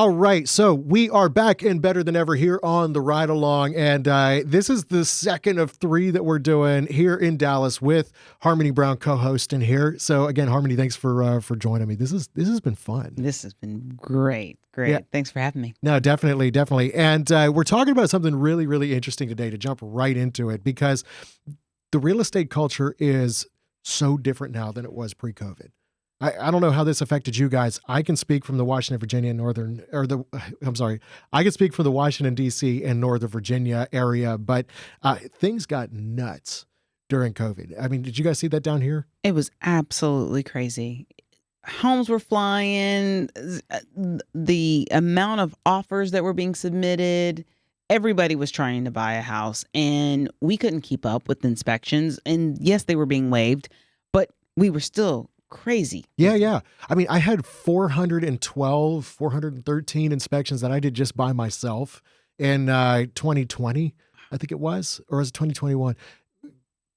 All right, so we are back and better than ever here on the Ride Along, and this is the second of 3 that we're doing here in Dallas with Harmony Brown co-hosting here. So again, Harmony, thanks for joining me. This has been fun. This has been great. Yeah. Thanks for having me. No, definitely. And we're talking about something really, really interesting today to jump right into it, because the real estate culture is so different now than it was pre-COVID. I don't know how this affected you guys. I can speak from the Washington, Virginia, I can speak from the Washington, D.C. and Northern Virginia area, but things got nuts during COVID. I mean, did you guys see that down here? It was absolutely crazy. Homes were flying, the amount of offers that were being submitted, everybody was trying to buy a house, and we couldn't keep up with inspections. And yes, they were being waived, but we were still crazy. Yeah. I mean, I had 413 inspections that I did just by myself in 2020, I think it was, or was it 2021?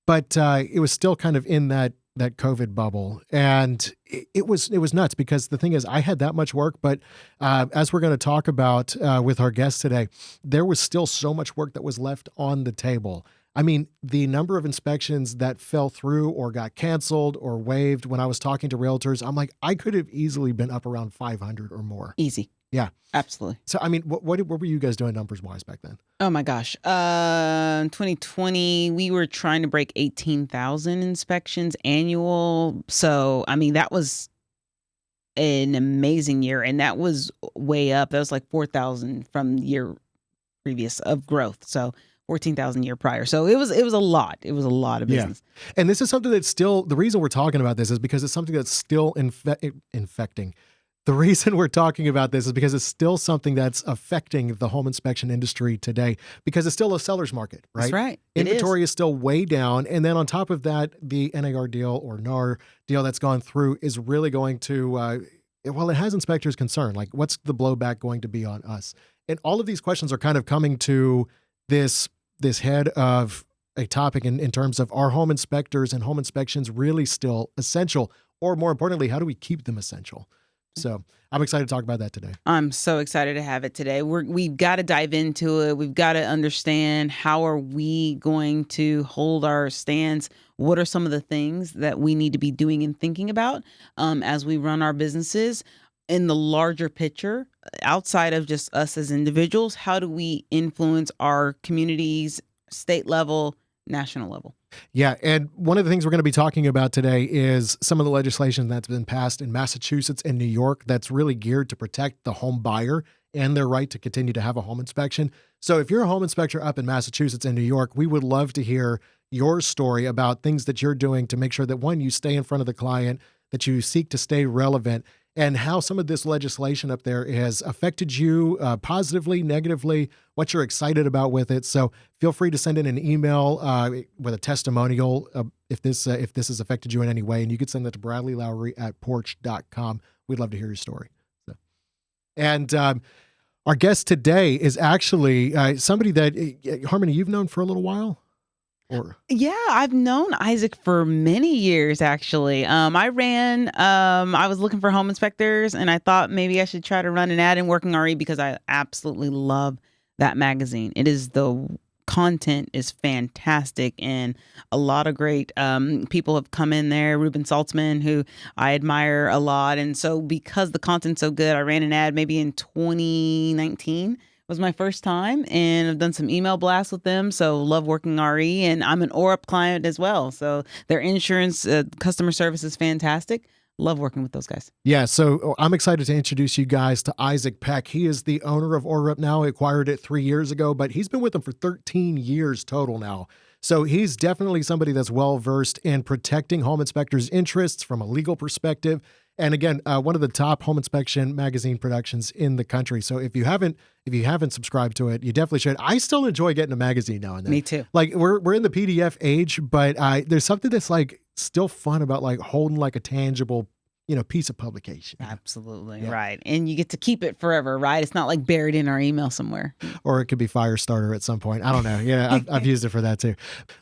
But it was still kind of in that COVID bubble, and it was nuts, because the thing is, I had that much work, but as we're going to talk about with our guest today, there was still so much work that was left on the table. I mean, the number of inspections that fell through or got canceled or waived, when I was talking to realtors, I'm like, I could have easily been up around 500 or more. Easy. Yeah. Absolutely. So, I mean, what were you guys doing numbers-wise back then? Oh, my gosh. In 2020, we were trying to break 18,000 inspections annual. So, I mean, that was an amazing year. And that was way up. That was like 4,000 from the year previous of growth. So 14,000 year prior. So it was a lot. It was a lot of business. Yeah. And this is something that's still, the reason we're talking about this is because it's something that's still infecting. The reason we're talking about this is because it's still something that's affecting the home inspection industry today, because it's still a seller's market, right? That's right. Inventory is still way down. And then on top of that, the NAR deal or NAR deal that's gone through is really going to, well, it has inspectors concerned. Like, what's the blowback going to be on us? And all of these questions are kind of coming to this head of a topic in terms of, are home inspectors and home inspections really still essential? Or more importantly, how do we keep them essential? So I'm excited to talk about that today. I'm so excited to have it today. We've got to dive into it. We've got to understand, how are we going to hold our stance? What are some of the things that we need to be doing and thinking about as we run our businesses in the larger picture, outside of just us as individuals? How do we influence our communities, state level, national level? Yeah, and one of the things we're going to be talking about today is some of the legislation that's been passed in Massachusetts and New York that's really geared to protect the home buyer and their right to continue to have a home inspection. So if you're a home inspector up in Massachusetts and New York, we would love to hear your story about things that you're doing to make sure that, one, you stay in front of the client, that you seek to stay relevant, and how some of this legislation up there has affected you positively, negatively, what you're excited about with it. So feel free to send in an email with a testimonial if this has affected you in any way. And you could send that to bradleylowry@porch.com. We'd love to hear your story. So. And our guest today is actually somebody that, Harmony, you've known for a little while? Yeah, I've known Isaac for many years, actually. I was looking for home inspectors, and I thought maybe I should try to run an ad in Working RE, because I absolutely love that magazine. The content is fantastic, and a lot of great people have come in there. Ruben Saltzman, who I admire a lot. And so because the content's so good, I ran an ad maybe in 2019. Was my first time, and I've done some email blasts with them. So love Working RE, and I'm an OREP client as well. So their insurance customer service is fantastic. Love working with those guys. Yeah, so I'm excited to introduce you guys to Isaac Peck. He is the owner of OREP now. He acquired it 3 years ago, but he's been with them for 13 years total now. So he's definitely somebody that's well-versed in protecting home inspectors' interests from a legal perspective. And again, one of the top home inspection magazine productions in the country. So if you haven't subscribed to it, you definitely should. I still enjoy getting a magazine now and then. Me too. Like we're in the PDF age, but there's something that's like still fun about like holding like a tangible, piece of publication. Absolutely. Yeah. Right. And you get to keep it forever, right? It's not like buried in our email somewhere. Or it could be Firestarter at some point. I don't know. Yeah, I've used it for that too.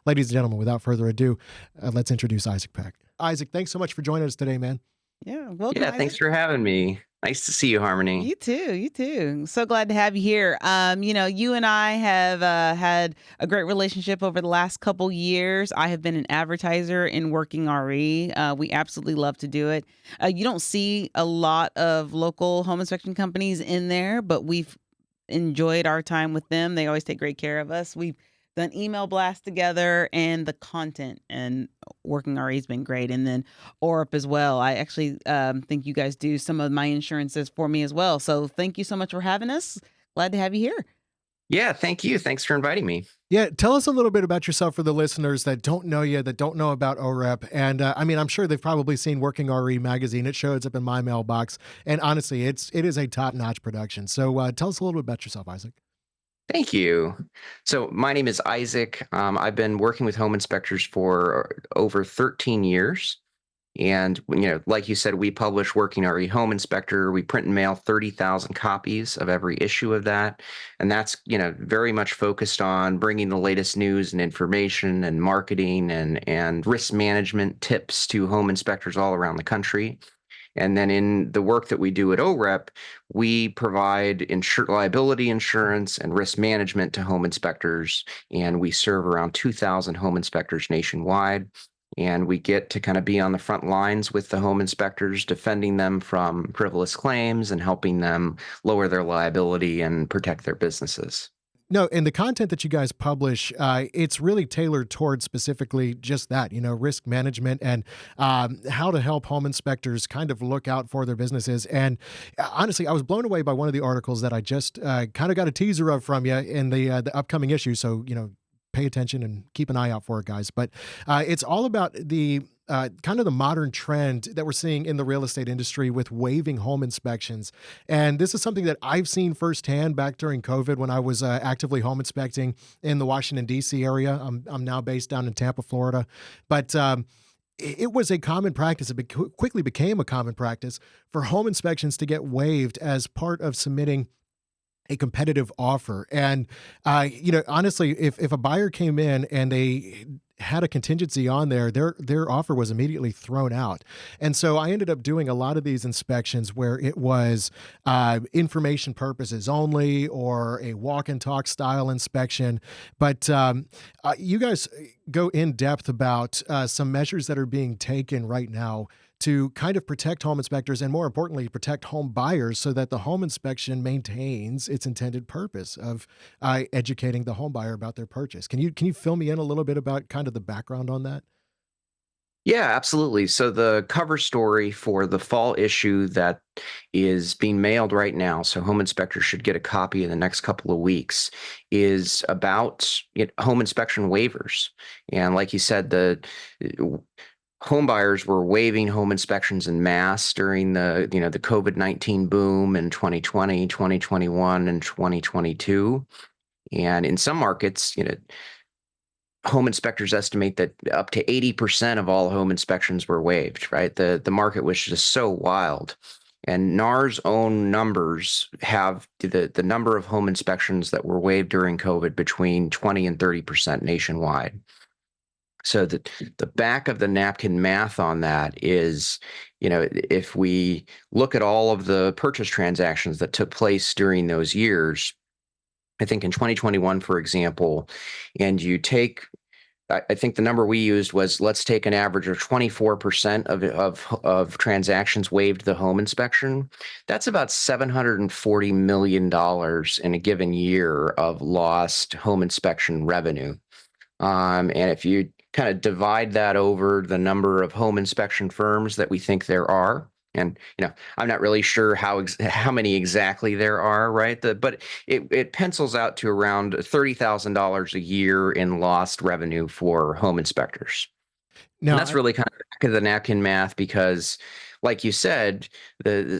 Ladies and gentlemen, without further ado, let's introduce Isaac Peck. Isaac, thanks so much for joining us today, man. Yeah, welcome, Yeah, thanks Isaac. for having me. Nice to see you, Harmony. You too. You too. So glad to have you here. You and I have had a great relationship over the last couple years. I have been an advertiser in working RE. We absolutely love to do it. You don't see a lot of local home inspection companies in there, but we've enjoyed our time with them. They always take great care of us. We've done email blasts together, and the content and working RE has been great. And then OREP as well. I actually think you guys do some of my insurances for me as well. So thank you so much for having us. Glad to have you here. Yeah, thank you. Thanks for inviting me. Yeah, tell us a little bit about yourself for the listeners that don't know you, that don't know about OREP. And I mean, I'm sure they've probably seen Working RE magazine. It shows up in my mailbox, and honestly, it is a top-notch production. So tell us a little bit about yourself, Isaac. Thank you. So my name is Isaac. I've been working with home inspectors for over 13 years. And, like you said, we publish Working RE Home Inspector. We print and mail 30,000 copies of every issue of that. And that's, very much focused on bringing the latest news and information and marketing and risk management tips to home inspectors all around the country. And then in the work that we do at OREP, we provide liability insurance and risk management to home inspectors. And we serve around 2,000 home inspectors nationwide. And we get to kind of be on the front lines with the home inspectors, defending them from frivolous claims and helping them lower their liability and protect their businesses. No, and the content that you guys publish, it's really tailored towards specifically just that, risk management and how to help home inspectors kind of look out for their businesses. And honestly, I was blown away by one of the articles that I just kind of got a teaser of from you in the upcoming issue. So, pay attention and keep an eye out for it, guys. But it's all about the kind of the modern trend that we're seeing in the real estate industry with waiving home inspections. And this is something that I've seen firsthand back during COVID when I was actively home inspecting in the Washington, D.C. area. I'm now based down in Tampa, Florida. But it was a common practice. It quickly became a common practice for home inspections to get waived as part of submitting a competitive offer. And, honestly, if a buyer came in and they had a contingency on there, their offer was immediately thrown out. And so I ended up doing a lot of these inspections where it was information purposes only or a walk and talk style inspection. But you guys go in depth about some measures that are being taken right now to kind of protect home inspectors and, more importantly, protect home buyers so that the home inspection maintains its intended purpose of educating the home buyer about their purchase. Can you fill me in a little bit about kind of the background on that? Yeah, absolutely. So the cover story for the fall issue that is being mailed right now, so home inspectors should get a copy in the next couple of weeks, is about home inspection waivers. And like you said, the home buyers were waiving home inspections en masse during the COVID-19 boom in 2020, 2021, and 2022. And in some markets, home inspectors estimate that up to 80% of all home inspections were waived, right? The market was just so wild. And NAR's own numbers have the number of home inspections that were waived during COVID between 20 and 30% nationwide. So the back of the napkin math on that is, if we look at all of the purchase transactions that took place during those years, I think in 2021, for example, and you take, I think the number we used was, let's take an average of 24% of transactions waived the home inspection. That's about $740 million in a given year of lost home inspection revenue. And if you kind of divide that over the number of home inspection firms that we think there are, and I'm not really sure how many exactly there are, right? But it pencils out to around $30,000 a year in lost revenue for home inspectors. Now, And that's really kind of back of the napkin math because, like you said,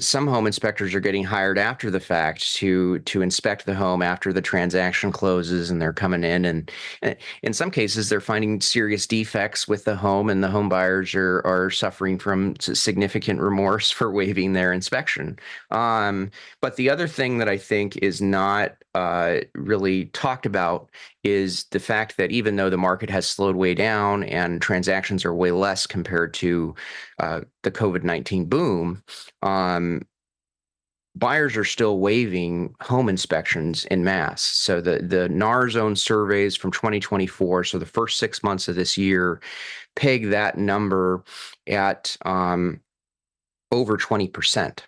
some home inspectors are getting hired after the fact to inspect the home after the transaction closes, and they're coming in, and in some cases they're finding serious defects with the home, and the home buyers are suffering from significant remorse for waiving their inspection. But the other thing that I think is not really talked about is the fact that even though the market has slowed way down and transactions are way less compared to the COVID-19 boom, buyers are still waiving home inspections en masse. So the NAR zone surveys from 2024, so the first 6 months of this year, peg that number at over 20%.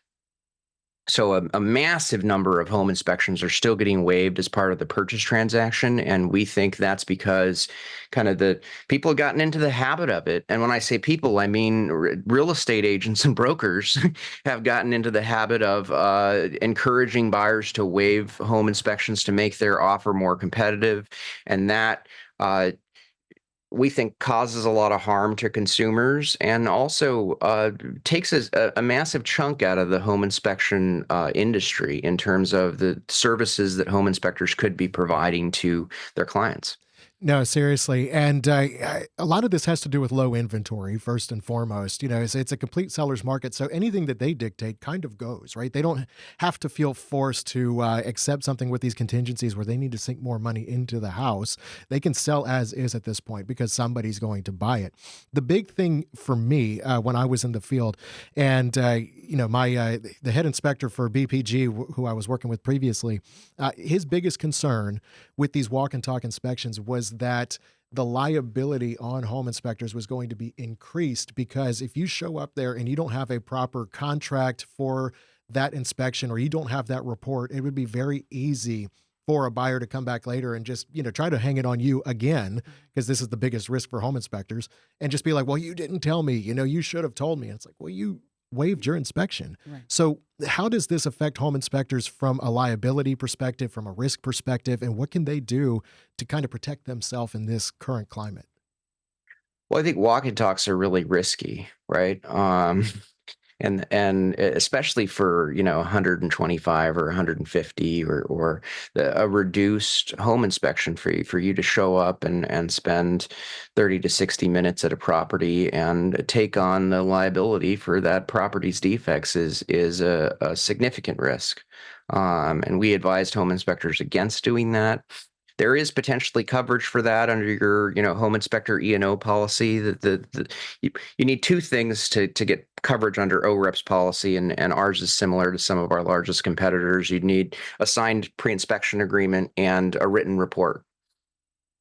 So a massive number of home inspections are still getting waived as part of the purchase transaction. And we think that's because kind of the people have gotten into the habit of it. And when I say people, I mean real estate agents and brokers have gotten into the habit of encouraging buyers to waive home inspections to make their offer more competitive. And that we think causes a lot of harm to consumers and also takes a massive chunk out of the home inspection industry in terms of the services that home inspectors could be providing to their clients. No, seriously. And a lot of this has to do with low inventory, first and foremost. It's a complete seller's market. So anything that they dictate kind of goes, right? They don't have to feel forced to accept something with these contingencies where they need to sink more money into the house. They can sell as is at this point because somebody's going to buy it. The big thing for me when I was in the field, and the head inspector for BPG, who I was working with previously, his biggest concern with these walk and talk inspections was that the liability on home inspectors was going to be increased because if you show up there and you don't have a proper contract for that inspection or you don't have that report, it would be very easy for a buyer to come back later and just, try to hang it on you again, because this is the biggest risk for home inspectors, and just be like, well, you didn't tell me, you should have told me. And it's like, well, you waived your inspection. Right. So how does this affect home inspectors from a liability perspective, from a risk perspective, and what can they do to kind of protect themselves in this current climate? Well, I think walk and talks are really risky, right? And especially for 125 or 150 or a reduced home inspection for you to show up and spend 30 to 60 minutes at a property and take on the liability for that property's defects is a significant risk. And we advised home inspectors against doing that. There is potentially coverage for that under your, home inspector E&O policy. You need two things to get coverage under OREP's policy, and ours is similar to some of our largest competitors. You'd need a signed pre-inspection agreement and a written report.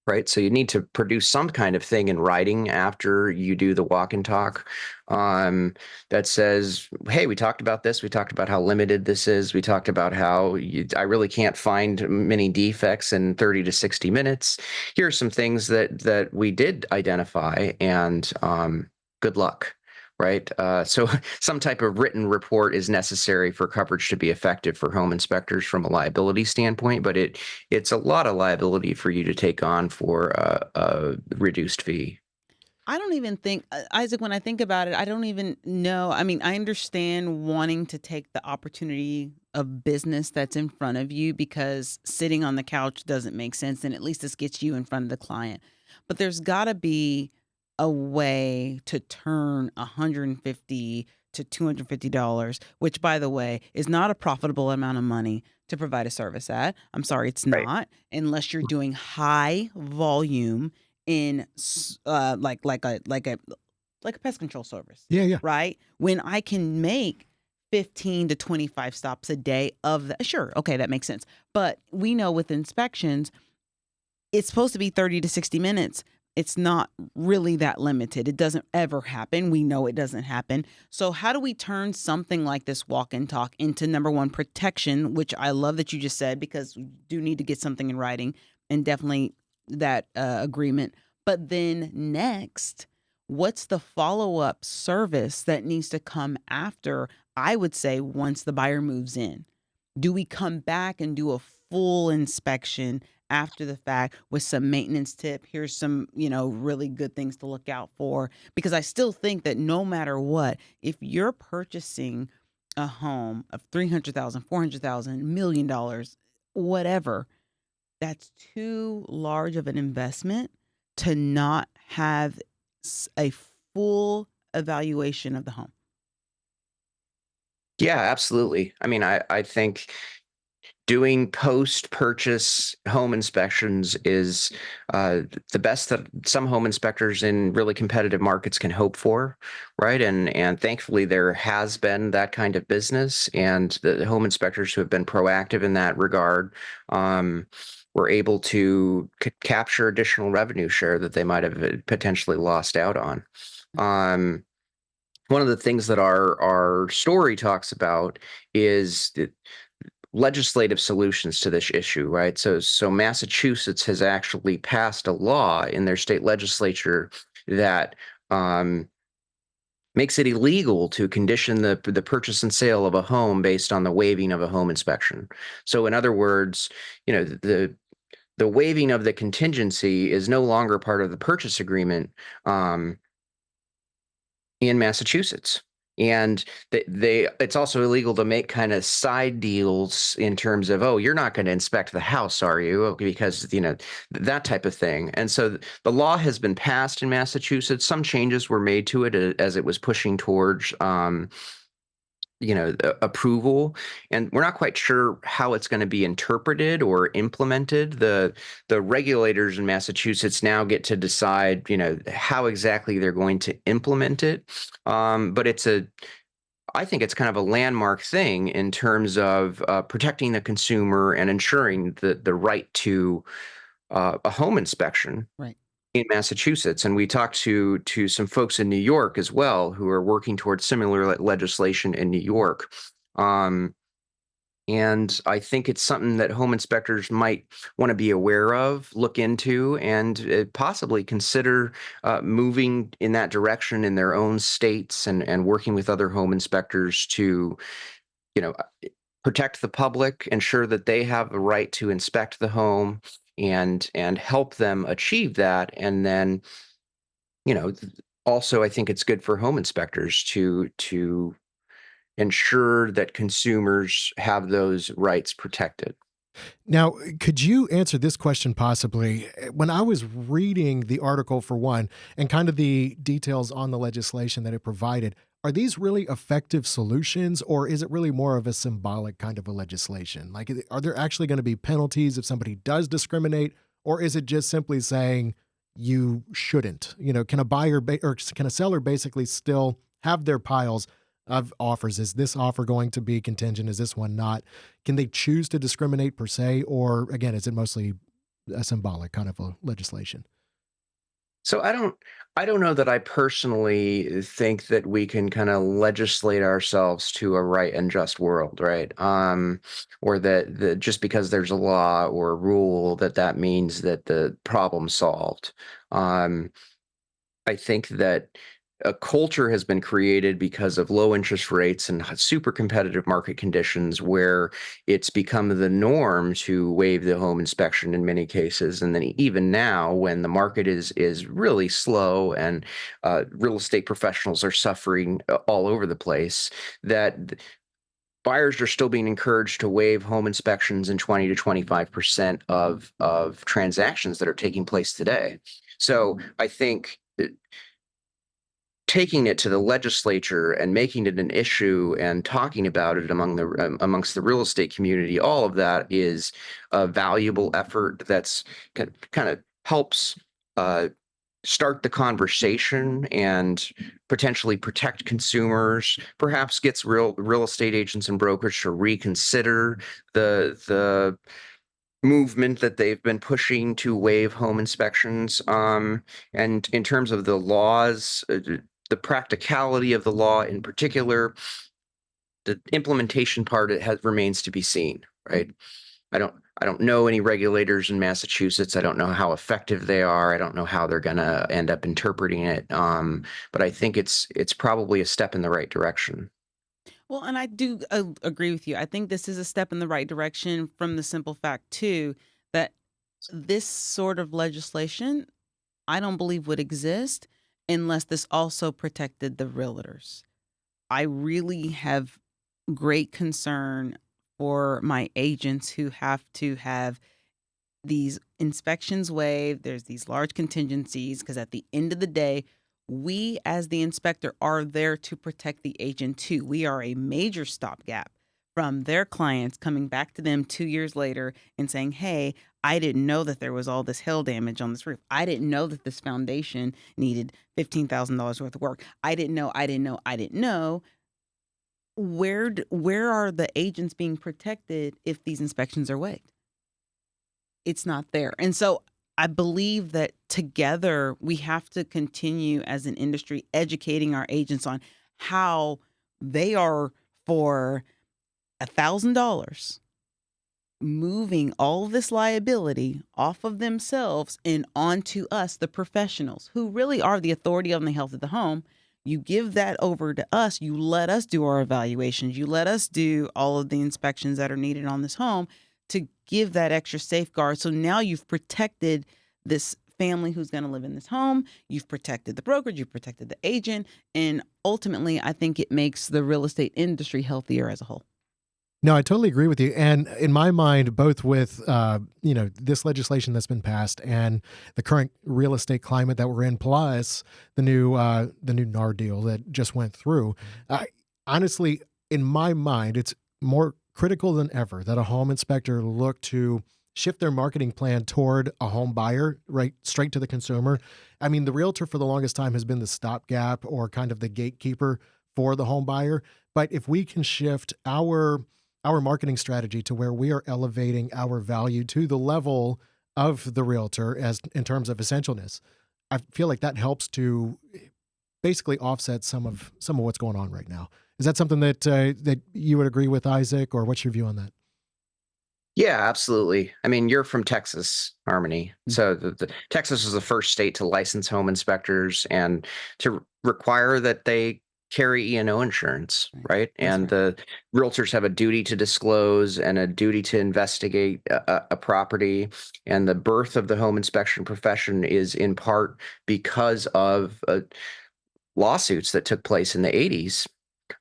Right. So you need to produce some kind of thing in writing after you do the walk and talk that says, hey, we talked about this. We talked about how limited this is. We talked about how I really can't find many defects in 30 to 60 minutes. Here are some things that we did identify, and good luck. Right. So some type of written report is necessary for coverage to be effective for home inspectors from a liability standpoint, but it's a lot of liability for you to take on for a reduced fee. I don't even think, Isaac, when I think about it, I don't even know. I mean, I understand wanting to take the opportunity of business that's in front of you because sitting on the couch doesn't make sense. And at least this gets you in front of the client. But there's got to be a way to turn $150 to $250, which, by the way, is not a profitable amount of money to provide a service at. I'm sorry, it's Right. not, unless you're doing high volume in like a pest control service. Yeah. Right? When I can make 15 to 25 stops a day of that, sure, okay, that makes sense. But we know with inspections, it's supposed to be 30 to 60 minutes. It's not really that limited. It doesn't ever happen. We know it doesn't happen. So how do we turn something like this walk and talk into, number one, protection, which I love that you just said, because we do need to get something in writing, and definitely that agreement. But then next, what's the follow-up service that needs to come after, I would say, once the buyer moves in? Do we come back and do a full inspection after the fact with some maintenance tip? Here's some, really good things to look out for. Because I still think that no matter what, if you're purchasing a home of $300,000, $400,000, $1 million, whatever, that's too large of an investment to not have a full evaluation of the home. Yeah, absolutely. I mean, I think doing post-purchase home inspections is the best that some home inspectors in really competitive markets can hope for, right? And thankfully there has been that kind of business, and the home inspectors who have been proactive in that regard were able to capture additional revenue share that they might have potentially lost out on. One of the things that our story talks about is legislative solutions to this issue, right? So Massachusetts has actually passed a law in their state legislature that makes it illegal to condition the purchase and sale of a home based on the waiving of a home inspection. So in other words, the waiving of the contingency is no longer part of the purchase agreement in Massachusetts. And it's also illegal to make kind of side deals in terms of, oh, you're not going to inspect the house, are you? Because, that type of thing. And so the law has been passed in Massachusetts. Some changes were made to it as it was pushing towards approval, and we're not quite sure how it's going to be interpreted or implemented. The regulators in Massachusetts now get to decide, how exactly they're going to implement it. But I think it's kind of a landmark thing in terms of protecting the consumer and ensuring the right to a home inspection. Right. In Massachusetts. And we talked to some folks in New York as well who are working towards similar legislation in New York. And I think it's something that home inspectors might want to be aware of, look into, and possibly consider moving in that direction in their own states and working with other home inspectors to, protect the public, ensure that they have the right to inspect the home, and help them achieve that. And then, also I think it's good for home inspectors to ensure that consumers have those rights protected. Now, could you answer this question possibly? When I was reading the article for one, and kind of the details on the legislation that it provided, are these really effective solutions, or is it really more of a symbolic kind of a legislation? Like, are there actually going to be penalties if somebody does discriminate, or is it just simply saying you shouldn't? Can a buyer or can a seller basically still have their piles of offers? Is this offer going to be contingent? Is this one not? Can they choose to discriminate per se? Or again, is it mostly a symbolic kind of a legislation? So I don't know that I personally think that we can kind of legislate ourselves to a right and just world, right? Or that just because there's a law or a rule that means that the problem's solved. I think that a culture has been created because of low interest rates and super competitive market conditions where it's become the norm to waive the home inspection in many cases. And then even now, when the market is really slow and real estate professionals are suffering all over the place, that buyers are still being encouraged to waive home inspections in 20 to 25% of transactions that are taking place today. So I think taking it to the legislature and making it an issue and talking about it amongst the real estate community, all of that is a valuable effort that's kind of helps start the conversation and potentially protect consumers, perhaps gets real estate agents and brokers to reconsider the movement that they've been pushing to waive home inspections. And in terms of the laws, the practicality of the law in particular, the implementation part, remains to be seen, right? I don't know any regulators in Massachusetts. I don't know how effective they are. I don't know how they're going to end up interpreting it. But I think it's probably a step in the right direction. Well, and I do agree with you. I think this is a step in the right direction from the simple fact, too, that this sort of legislation, I don't believe would exist unless this also protected the realtors. I really have great concern for my agents who have to have these inspections waived. There's these large contingencies because at the end of the day, we as the inspector are there to protect the agent too. We are a major stopgap from their clients coming back to them 2 years later and saying, hey, I didn't know that there was all this hail damage on this roof. I didn't know that this foundation needed $15,000 worth of work. I didn't know. Where are the agents being protected if these inspections are waived? It's not there. And so I believe that together we have to continue as an industry educating our agents on how they are for $1,000 moving all of this liability off of themselves and onto us, the professionals, who really are the authority on the health of the home. You give that over to us. You let us do our evaluations. You let us do all of the inspections that are needed on this home to give that extra safeguard. So now you've protected this family who's going to live in this home. You've protected the brokerage. You've protected the agent. And ultimately, I think it makes the real estate industry healthier as a whole. No, I totally agree with you. And in my mind, both with this legislation that's been passed and the current real estate climate that we're in, plus the new NAR deal that just went through, honestly, in my mind, it's more critical than ever that a home inspector look to shift their marketing plan toward a home buyer, right, straight to the consumer. I mean, the realtor for the longest time has been the stopgap or kind of the gatekeeper for the home buyer. But if we can shift our marketing strategy to where we are elevating our value to the level of the realtor as in terms of essentialness, I feel like that helps to basically offset some of what's going on right now. Is that something that you would agree with, Isaac, or what's your view on that? Yeah, absolutely. I mean, you're from Texas, Harmony. So Texas was the first state to license home inspectors and to require that they carry E&O insurance, right? And the realtors have a duty to disclose and a duty to investigate a property. And the birth of the home inspection profession is in part because of lawsuits that took place in the 80s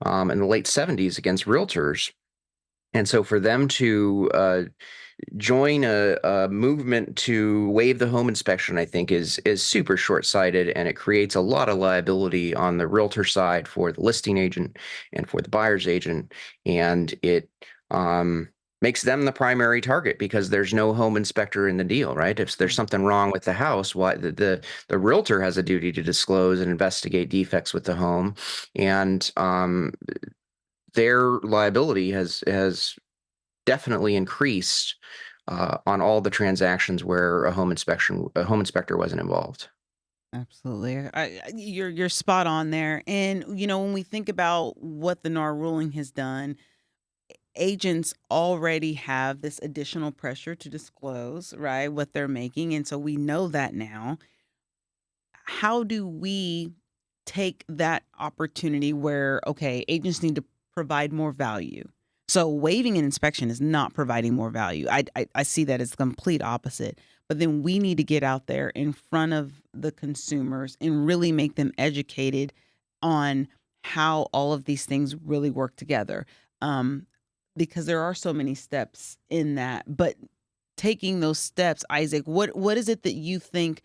and the late 70s against realtors. And so for them to join a movement to waive the home inspection, I think is super short-sighted, and it creates a lot of liability on the realtor side for the listing agent and for the buyer's agent, and it makes them the primary target because there's no home inspector in the deal, right? If there's something wrong with the house, why the realtor has a duty to disclose and investigate defects with the home, and their liability has definitely increased on all the transactions where a home inspector wasn't involved. Absolutely. You're spot on there. And, when we think about what the NAR ruling has done, agents already have this additional pressure to disclose, right, what they're making. And so we know that now. How do we take that opportunity where, okay, agents need to provide more value? So waiving an inspection is not providing more value. I see that as the complete opposite. But then we need to get out there in front of the consumers and really make them educated on how all of these things really work together. Because there are so many steps in that. But taking those steps, Isaac, what is it that you think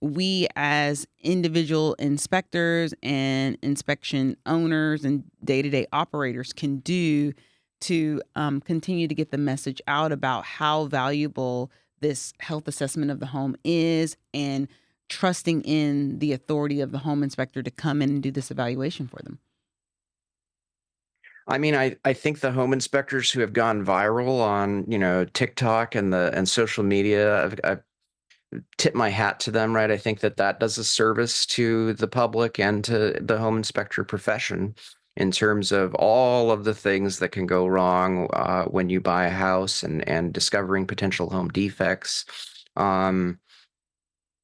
we as individual inspectors and inspection owners and day-to-day operators can do to continue to get the message out about how valuable this health assessment of the home is and trusting in the authority of the home inspector to come in and do this evaluation for them? I mean, I think the home inspectors who have gone viral on, TikTok and social media, I've tip my hat to them, right? I think that does a service to the public and to the home inspector profession in terms of all of the things that can go wrong when you buy a house and discovering potential home defects.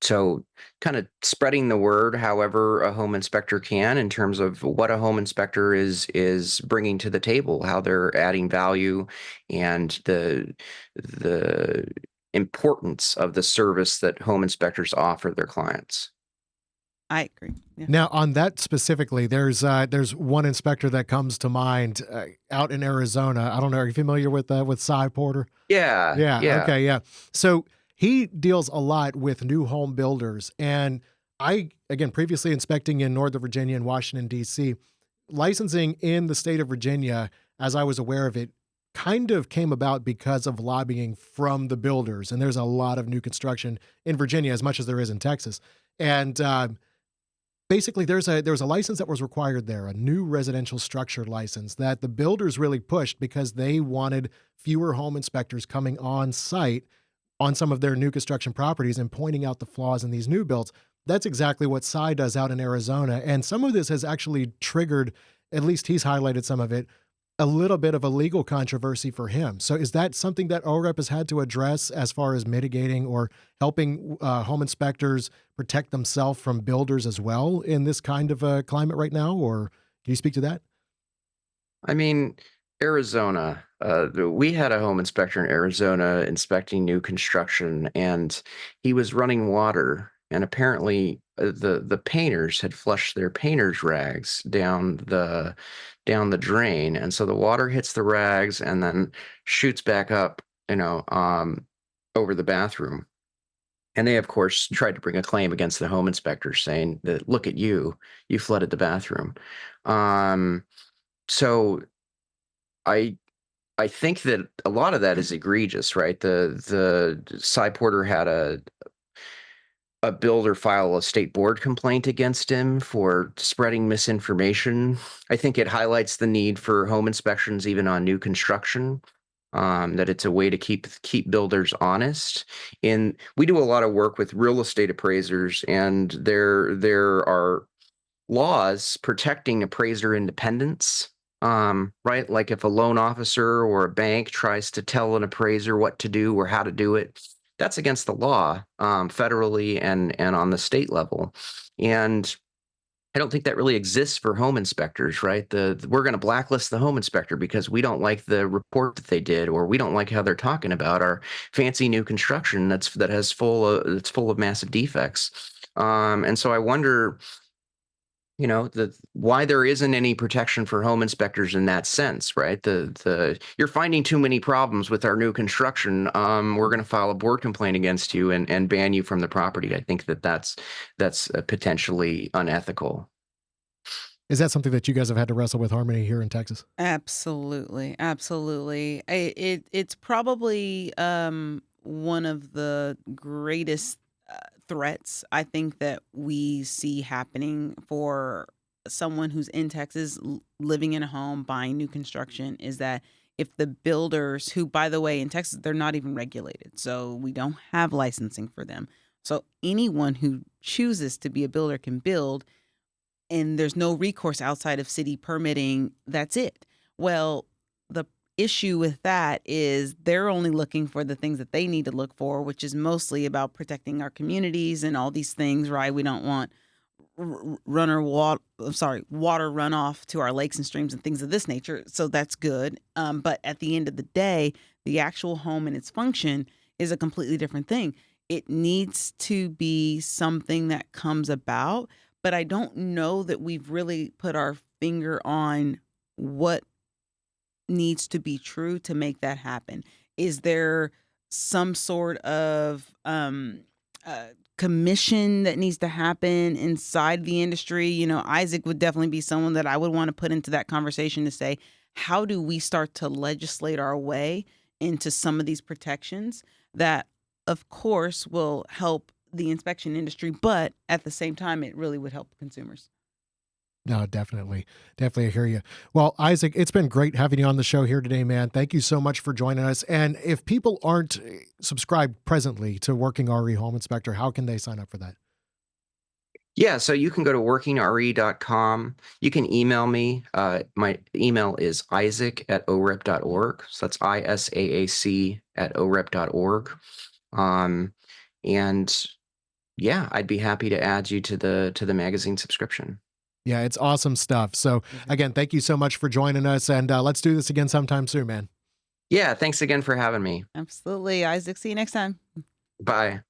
So kind of spreading the word however a home inspector can in terms of what a home inspector is bringing to the table, how they're adding value, and the importance of the service that home inspectors offer their clients. I agree. Yeah. Now, on that specifically, there's one inspector that comes to mind out in Arizona. I don't know. Are you familiar with Cy Porter? Yeah. Okay. Yeah. So he deals a lot with new home builders. And I, again, previously inspecting in Northern Virginia and Washington, D.C., licensing in the state of Virginia, as I was aware of it, kind of came about because of lobbying from the builders. And there's a lot of new construction in Virginia, as much as there is in Texas. And basically, there was a license that was required there, a new residential structure license that the builders really pushed because they wanted fewer home inspectors coming on site on some of their new construction properties and pointing out the flaws in these new builds. That's exactly what Cy does out in Arizona. And some of this has actually triggered, at least he's highlighted some of it, a little bit of a legal controversy for him. So is that something that OREP has had to address as far as mitigating or helping home inspectors protect themselves from builders as well in this kind of a climate right now? Or can you speak to that? I mean, Arizona, we had a home inspector in Arizona inspecting new construction, and he was running water. And apparently, the painters had flushed their painters' rags down the drain, and so the water hits the rags and then shoots back up, over the bathroom. And they, of course, tried to bring a claim against the home inspector, saying that, look at you, you flooded the bathroom. So I I think that a lot of that is egregious, right? The Cy Porter had a builder file a state board complaint against him for spreading misinformation. I think it highlights the need for home inspections even on new construction. That it's a way to keep builders honest. And we do a lot of work with real estate appraisers, and there are laws protecting appraiser independence. Right? Like if a loan officer or a bank tries to tell an appraiser what to do or how to do it, that's against the law, federally and on the state level. And I don't think that really exists for home inspectors, right? We're going to blacklist the home inspector because we don't like the report that they did, or we don't like how they're talking about our fancy new construction that's full of massive defects. And so I wonder, why there isn't any protection for home inspectors in that sense, right? You're finding too many problems with our new construction. We're going to file a board complaint against you and ban you from the property. I think that's potentially unethical. Is that something that you guys have had to wrestle with, Harmony, here in Texas? Absolutely, absolutely. It's probably one of the greatest threats I think that we see happening for someone who's in Texas living in a home, buying new construction, is that if the builders, who, by the way, in Texas, they're not even regulated, so we don't have licensing for them. So anyone who chooses to be a builder can build, and there's no recourse outside of city permitting. That's it. Well, the issue with that is they're only looking for the things that they need to look for, which is mostly about protecting our communities and all these things, right? We don't want water runoff to our lakes and streams and things of this nature. So that's good. But at the end of the day, the actual home and its function is a completely different thing. It needs to be something that comes about, but I don't know that we've really put our finger on what needs to be true to make that happen. Is there some sort of commission that needs to happen inside the industry? Isaac would definitely be someone that I would want to put into that conversation to say, how do we start to legislate our way into some of these protections that, of course, will help the inspection industry, but at the same time, it really would help consumers. No, definitely. Definitely. I hear you. Well, Isaac, it's been great having you on the show here today, man. Thank you so much for joining us. And if people aren't subscribed presently to Working RE Home Inspector, how can they sign up for that? Yeah, so you can go to workingre.com. You can email me. My email is isaac@orep.org. So that's isaac@orep.org. And yeah, I'd be happy to add you to the magazine subscription. Yeah, it's awesome stuff. So again, thank you so much for joining us, and let's do this again sometime soon, man. Yeah, thanks again for having me. Absolutely. Isaac, see you next time. Bye.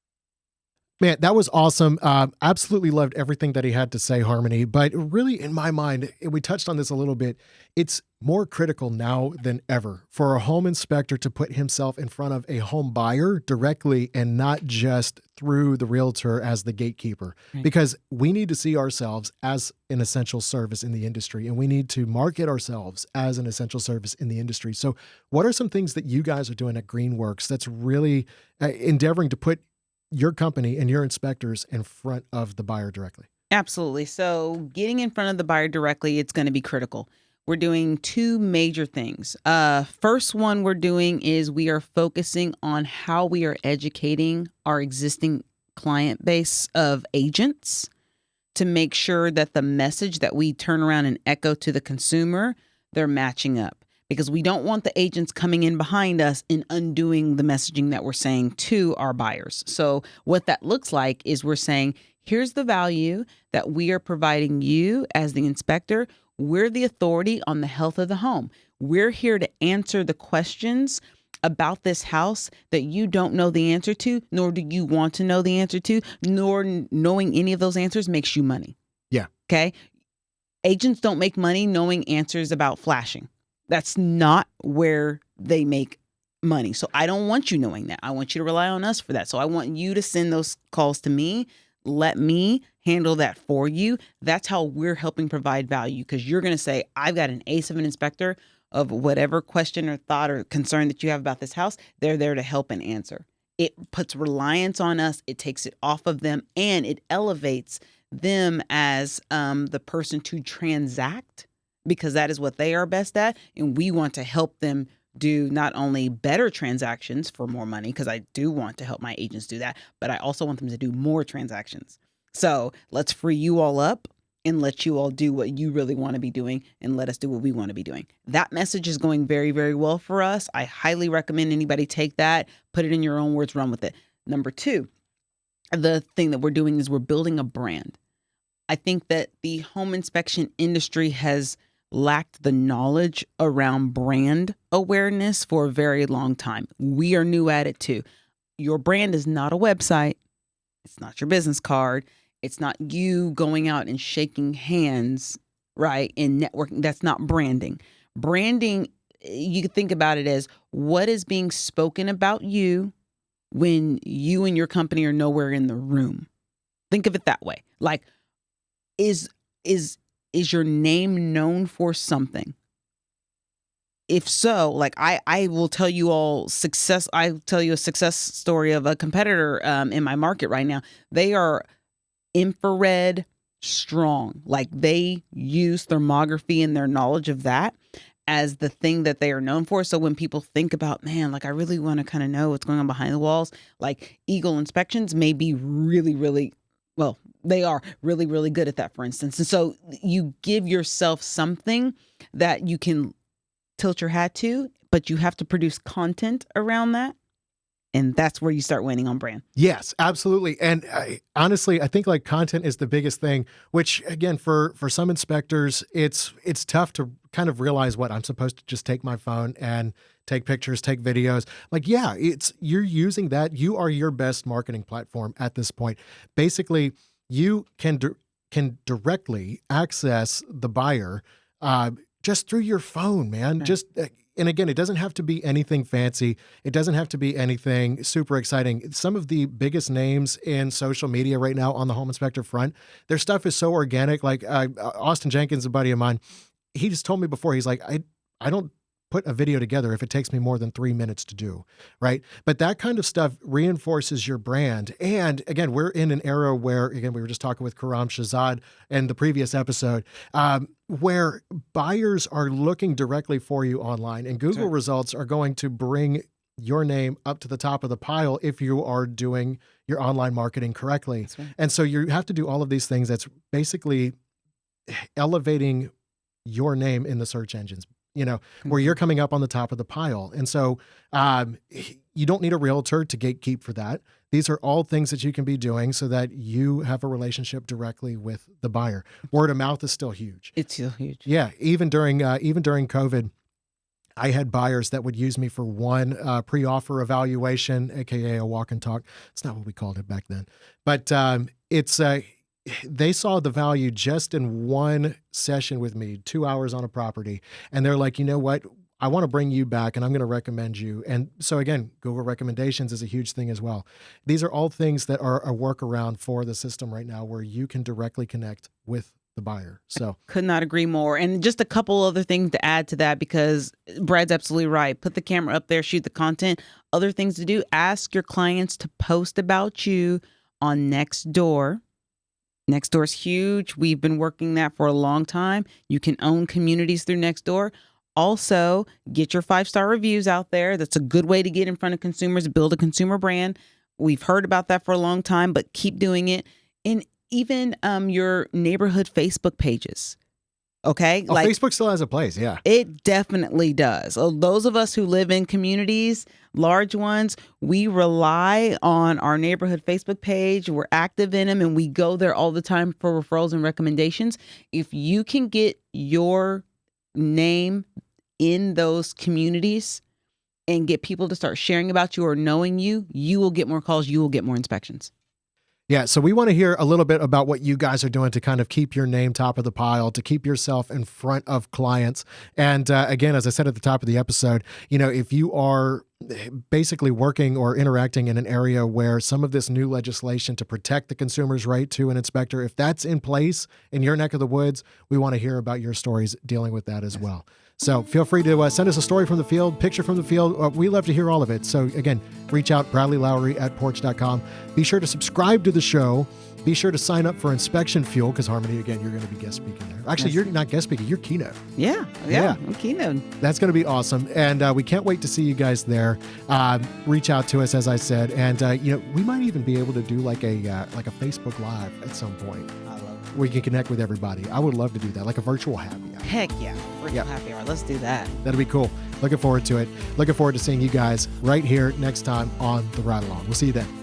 Man, that was awesome. Absolutely loved everything that he had to say, Harmony. But really, in my mind, we touched on this a little bit. It's more critical now than ever for a home inspector to put himself in front of a home buyer directly and not just through the realtor as the gatekeeper, Right. because we need to see ourselves as an essential service in the industry, and we need to market ourselves as an essential service in the industry. So what are some things that you guys are doing at Greenworks that's really endeavoring to put your company and your inspectors in front of the buyer directly? Absolutely. So getting in front of the buyer directly, it's going to be critical. We're doing two major things. First one we're doing is we are focusing on how we are educating our existing client base of agents to make sure that the message that we turn around and echo to the consumer, they're matching up. Because we don't want the agents coming in behind us and undoing the messaging that we're saying to our buyers. So what that looks like is we're saying, here's the value that we are providing you as the inspector. We're the authority on the health of the home. We're here to answer the questions about this house that you don't know the answer to, nor do you want to know the answer to, nor knowing any of those answers makes you money. Yeah. Okay. Agents don't make money knowing answers about flashing. That's not where they make money. So I don't want you knowing that. I want you to rely on us for that. So I want you to send those calls to me. Let me handle that for you. That's how we're helping provide value, because you're going to say, I've got an ace of an inspector of whatever question or thought or concern that you have about this house. They're there to help and answer. It puts reliance on us. It takes it off of them, and it elevates them as the person to transact, because that is what they are best at. And we want to help them do not only better transactions for more money, because I do want to help my agents do that, but I also want them to do more transactions. So let's free you all up and let you all do what you really want to be doing, and let us do what we want to be doing. That message is going very, very well for us. I highly recommend anybody take that, put it in your own words, run with it. Number two, the thing that we're doing is we're building a brand. I think that the home inspection industry has lacked the knowledge around brand awareness for a very long time. We are new at it too. Your brand is not a website. It's not your business card. It's not you going out and shaking hands, right? And networking. That's not branding. Branding, you can think about it as what is being spoken about you when you and your company are nowhere in the room. Think of it that way. Like, is your name known for something? If so, like I will tell you all success. I tell you a success story of a competitor in my market right now. They are infrared strong. Like, they use thermography and their knowledge of that as the thing that they are known for. So when people think about, man, like I really want to kind of know what's going on behind the walls, like Eagle inspections may be really, really, well, they are really, really good at that, for instance. And so you give yourself something that you can tilt your hat to, but you have to produce content around that. And that's where you start winning on brand. Yes, absolutely. And honestly, I think like content is the biggest thing, which again, for some inspectors, it's tough to kind of realize what I'm supposed to just take my phone and take pictures, take videos. Like, yeah, you're using that. You are your best marketing platform at this point. Basically, you can directly access the buyer just through your phone, man. Right. Just and again, it doesn't have to be anything fancy. It doesn't have to be anything super exciting. Some of the biggest names in social media right now on the home inspector front, their stuff is so organic. Like Austin Jenkins, a buddy of mine, he just told me before, he's like, I don't put a video together if it takes me more than 3 minutes to do, right? But that kind of stuff reinforces your brand. And again, we're in an era where, again, we were just talking with Karam Shahzad in the previous episode, where buyers are looking directly for you online, and Google results are going to bring your name up to the top of the pile if you are doing your online marketing correctly. Right. And so you have to do all of these things that's basically elevating your name in the search engines, you know, where you're coming up on the top of the pile. And so you don't need a realtor to gatekeep for that. These are all things that you can be doing so that you have a relationship directly with the buyer. Word of mouth is still huge. It's still huge. Yeah. Even during COVID, I had buyers that would use me for one pre-offer evaluation, aka a walk and talk. It's not what we called it back then, but they saw the value just in one session with me, 2 hours on a property, and they're like, you know what? I want to bring you back, and I'm going to recommend you. And so again, Google recommendations is a huge thing as well. These are all things that are a workaround for the system right now, where you can directly connect with the buyer. So could not agree more. And just a couple other things to add to that, because Brad's absolutely right. Put the camera up there, shoot the content. Other things to do, ask your clients to post about you on Nextdoor. Nextdoor's huge. We've been working that for a long time. You can own communities through Nextdoor. Also, get your 5-star reviews out there. That's a good way to get in front of consumers, build a consumer brand. We've heard about that for a long time, but keep doing it. And even your neighborhood Facebook pages. Okay? Oh, Facebook still has a place, yeah. It definitely does. So those of us who live in communities, large ones, we rely on our neighborhood Facebook page. We're active in them, and we go there all the time for referrals and recommendations. If you can get your name in those communities and get people to start sharing about you or knowing you, you will get more calls, you will get more inspections. Yeah, so we want to hear a little bit about what you guys are doing to kind of keep your name top of the pile, to keep yourself in front of clients. And again, as I said at the top of the episode, you know, if you are basically working or interacting in an area where some of this new legislation to protect the consumer's right to an inspector, if that's in place in your neck of the woods, we want to hear about your stories dealing with that as well. So feel free to send us a story from the field, picture from the field. We love to hear all of it. So again, reach out, BradleyLowry@porch.com. Be sure to subscribe to the show. Be sure to sign up for Inspection Fuel, because Harmony, again, you're going to be guest speaking there. Actually, You're not guest speaking, you're keynote. Yeah. I'm keynote. That's going to be awesome. And we can't wait to see you guys there. Reach out to us, as I said. And, you know, we might even be able to do like a Facebook Live at some point. I love it. Where you can connect with everybody. I would love to do that, like a virtual happy hour. Heck yeah. Virtual happy hour. Let's do that. That'd be cool. Looking forward to it. Looking forward to seeing you guys right here next time on The Ride Along. We'll see you then.